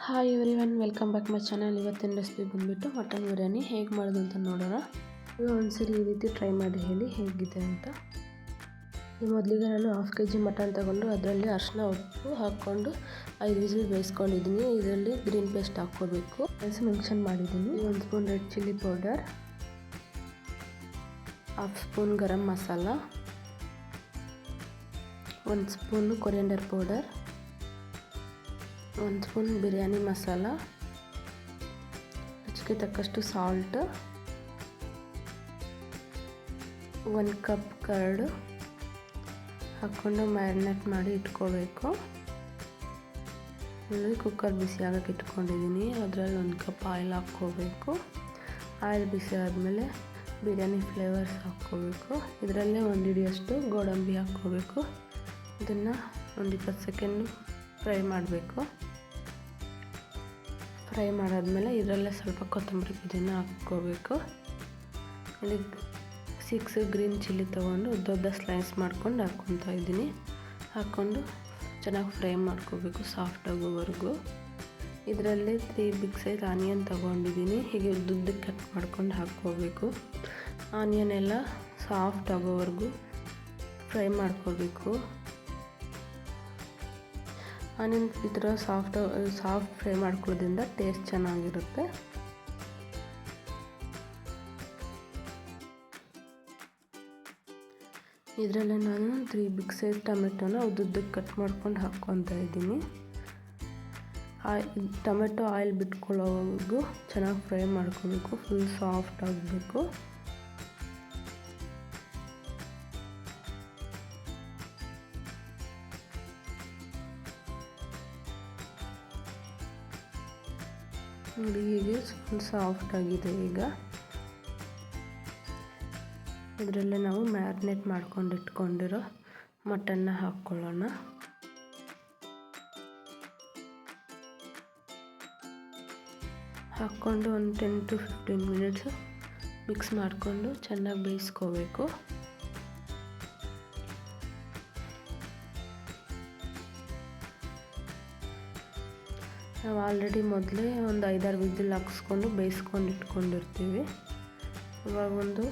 Hi everyone, welcome back my channel. ಇವತ್ತಿನ recipe ಬಂದುಬಿಟ್ಟು mutton biryani ಹೇಗೆ ಮಾಡೋದು ಅಂತ ನೋಡೋಣ. ನೀವು ಒಂದ್ಸರಿ ಈ ರೀತಿ ಟ್ರೈ ಮಾಡಿ ಹೇಳಿ ಹೇಗಿದೆ ಅಂತ. ಮೊದಲಿಗೆ ನಾನು 1/2 kg ಮಟನ್ ತಗೊಂಡು ಅದರಲ್ಲಿ ಅರಿಶಿನ ಉಪ್ಪು ಹಾಕ್ಕೊಂಡು 5 ವಿಸಿಲ್ ಬೇಯಿಸ್ಕೊಂಡಿದ್ದೀನಿ. ಇದರಲ್ಲಿ ಗ್ರೀನ್ ಪೇಸ್ಟ್ ಹಾಕ್ಕೋಬೇಕು. ಮೆನ್ಷನ್ ಮಾಡಿದ್ದೀನಿ. 1 spoon red chilli powder, 1/2 spoon garam masala, 1 spoon coriander powder, 1 spoon biryani masala, ರುಚಿಗೆ ತಕ್ಕಷ್ಟು ಸಾಲ್ಟ್, 1 ಕಪ್ ಕರ್ಡ್ ಹಾಕ್ಕೊಂಡು ಮ್ಯಾರಿನೇಟ್ ಮಾಡಿ ಇಟ್ಕೋಬೇಕು. ಇಲ್ಲಿ ಕುಕ್ಕರ್ ಬಿಸಿ ಆಗಕ್ಕೆ ಇಟ್ಕೊಂಡಿದ್ದೀನಿ. ಅದರಲ್ಲಿ 1 ಕಪ್ ಆಯಿಲ್ ಹಾಕ್ಕೋಬೇಕು. ಆಯಿಲ್ ಬಿಸಿ ಆದಮೇಲೆ ಬಿರಿಯಾನಿ ಫ್ಲೇವರ್ಸ್ ಹಾಕ್ಕೋಬೇಕು. ಇದರಲ್ಲೇ 1 ಹಿಡಿಯಷ್ಟು ಗೋಡಂಬಿ ಹಾಕ್ಕೋಬೇಕು. ಇದನ್ನು ಒಂದು 20 ಸೆಕೆಂಡ್ ಫ್ರೈ ಮಾಡಬೇಕು. ಫ್ರೈ ಮಾಡಾದ್ಮೇಲೆ ಇದರಲ್ಲೇ ಸ್ವಲ್ಪ ಕೊತ್ತಂಬರಿ ಪುದೀನ ಹಾಕ್ಕೋಬೇಕು. ಇಲ್ಲಿ 6 ಗ್ರೀನ್ ಚಿಲ್ಲಿ ತೊಗೊಂಡು ದೊಡ್ಡ ಸ್ಲೈಸ್ ಮಾಡ್ಕೊಂಡು ಹಾಕ್ಕೊತಾ ಇದ್ದೀನಿ. ಹಾಕ್ಕೊಂಡು ಚೆನ್ನಾಗಿ ಫ್ರೈ ಮಾಡ್ಕೋಬೇಕು ಸಾಫ್ಟ್ ಆಗೋವರೆಗೂ. ಇದರಲ್ಲಿ 3 ಬಿಗ್ ಸೈಜ್ ಆನಿಯನ್ ತೊಗೊಂಡಿದ್ದೀನಿ. ಹೀಗೆ ಉದ್ದಕ್ಕೆ ಕಟ್ ಮಾಡ್ಕೊಂಡು ಹಾಕ್ಕೋಬೇಕು. ಆನಿಯನ್ ಎಲ್ಲ ಸಾಫ್ಟ್ ಆಗೋವರೆಗೂ ಫ್ರೈ ಮಾಡ್ಕೋಬೇಕು. ಆನಿಯನ್ ಈ ಥರ ಸಾಫ್ಟ್ ಫ್ರೈ ಮಾಡ್ಕೊಳ್ಳೋದ್ರಿಂದ ಟೇಸ್ಟ್ ಚೆನ್ನಾಗಿರುತ್ತೆ. ಇದರಲ್ಲೇ ನಾನು 3 ಬಿಗ್ ಸೈಜ್ ಟೊಮೆಟೊನ ಉದ್ದಕ್ಕೆ ಕಟ್ ಮಾಡ್ಕೊಂಡು ಹಾಕ್ಕೊತಾ ಇದ್ದೀನಿ. ಟೊಮೆಟೊ ಆಯಿಲ್ ಬಿಟ್ಕೊಳ್ಳೋವರೆಗೂ ಚೆನ್ನಾಗಿ ಫ್ರೈ ಮಾಡ್ಕೋಬೇಕು. ಫುಲ್ ಸಾಫ್ಟ್ ಆಗಬೇಕು. ನೋಡಿ, ಹೀಗೆ ಫುಲ್ ಸಾಫ್ಟ್ ಆಗಿದೆ. ಈಗ ಇದರಲ್ಲೇ ನಾವು ಮ್ಯಾರಿನೇಟ್ ಮಾಡ್ಕೊಂಡು ಇಟ್ಕೊಂಡಿರೋ ಮಟನ್ನ ಹಾಕ್ಕೊಳ್ಳೋಣ. ಹಾಕ್ಕೊಂಡು ಒಂದು 10 to 15 ಮಿನಿಟ್ಸ್ ಮಿಕ್ಸ್ ಮಾಡಿಕೊಂಡು ಚೆನ್ನಾಗಿ ಬೇಯಿಸ್ಕೋಬೇಕು. ನಾವು ಆಲ್ರೆಡಿ ಮೊದಲೇ ಒಂದು 5-6 ವಿಸಿಲ್ ಹಾಕ್ಸ್ಕೊಂಡು ಬೇಯಿಸ್ಕೊಂಡು ಇಟ್ಕೊಂಡಿರ್ತೀವಿ. ಇವಾಗ ಒಂದು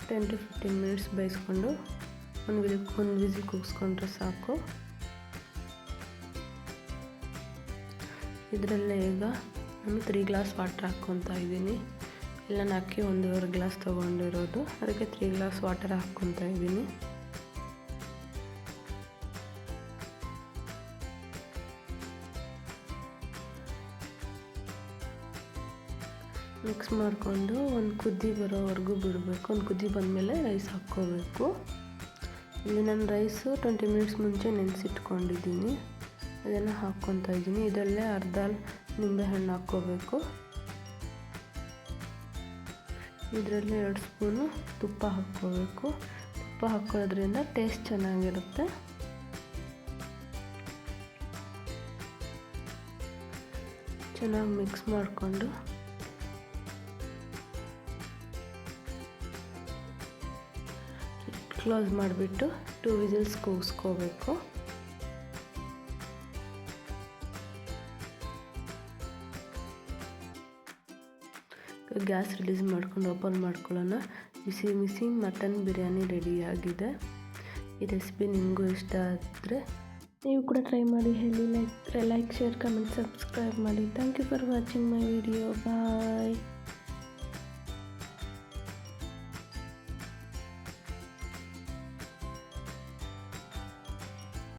10 to 15 ಮಿನಿಟ್ಸ್ ಬೇಯಿಸ್ಕೊಂಡು ಒಂದು ವಿಸಿಲ್ ಕೂಗಿಸ್ಕೊಂಡ್ರೆ ಸಾಕು. ಇದರಲ್ಲೇ ಈಗ ನಾನು 3 ಗ್ಲಾಸ್ ವಾಟರ್ ಹಾಕ್ಕೊತಾ ಇದ್ದೀನಿ. ಎಲ್ಲ ಹಾಕಿ 1.5 ಗ್ಲಾಸ್ ತೊಗೊಂಡಿರೋದು, ಅದಕ್ಕೆ 3 ಗ್ಲಾಸ್ ವಾಟರ್ ಹಾಕ್ಕೊತಾ ಇದ್ದೀನಿ. ಮಿಕ್ಸ್ ಮಾಡಿಕೊಂಡು ಒಂದು ಕುದಿ ಬರೋವರೆಗೂ ಬಿಡಬೇಕು. ಒಂದು ಕುದಿ ಬಂದಮೇಲೆ ರೈಸ್ ಹಾಕ್ಕೋಬೇಕು. ಇಲ್ಲಿ ನಾನು ರೈಸು 20 ಮಿನಿಟ್ಸ್ ಮುಂಚೆ ನೆನೆಸಿಟ್ಕೊಂಡಿದ್ದೀನಿ. ಅದನ್ನು ಹಾಕ್ಕೊತಾ ಇದ್ದೀನಿ. ಇದರಲ್ಲೇ ಅರ್ಧ ನಿಂಬೆಹಣ್ಣು ಹಾಕ್ಕೋಬೇಕು. ಇದರಲ್ಲಿ 2 ಸ್ಪೂನು ತುಪ್ಪ ಹಾಕ್ಕೋಬೇಕು. ತುಪ್ಪ ಹಾಕ್ಕೊಳ್ಳೋದ್ರಿಂದ ಟೇಸ್ಟ್ ಚೆನ್ನಾಗಿರುತ್ತೆ. ಚೆನ್ನಾಗಿ ಮಿಕ್ಸ್ ಮಾಡಿಕೊಂಡು ಕ್ಲೋಸ್ ಮಾಡಿಬಿಟ್ಟು 2 ವಿಸಿಲ್ಸ್ ಕೂಗಿಸ್ಕೋಬೇಕು. ಗ್ಯಾಸ್ ರಿಲೀಸ್ ಮಾಡ್ಕೊಂಡು ಓಪನ್ ಮಾಡ್ಕೊಳ್ಳೋಣ. ಬಿಸಿ ಮಟನ್ ಬಿರಿಯಾನಿ ರೆಡಿಯಾಗಿದೆ. ಈ ರೆಸಿಪಿ ನಿಮಗೂ ಇಷ್ಟ ಆದರೆ ನೀವು ಕೂಡ ಟ್ರೈ ಮಾಡಿ ಹೇಳಿ. ಲೈಕ್, ಶೇರ್, ಕಮೆಂಟ್, ಸಬ್ಸ್ಕ್ರೈಬ್ ಮಾಡಿ. Thank you for watching my video. Bye.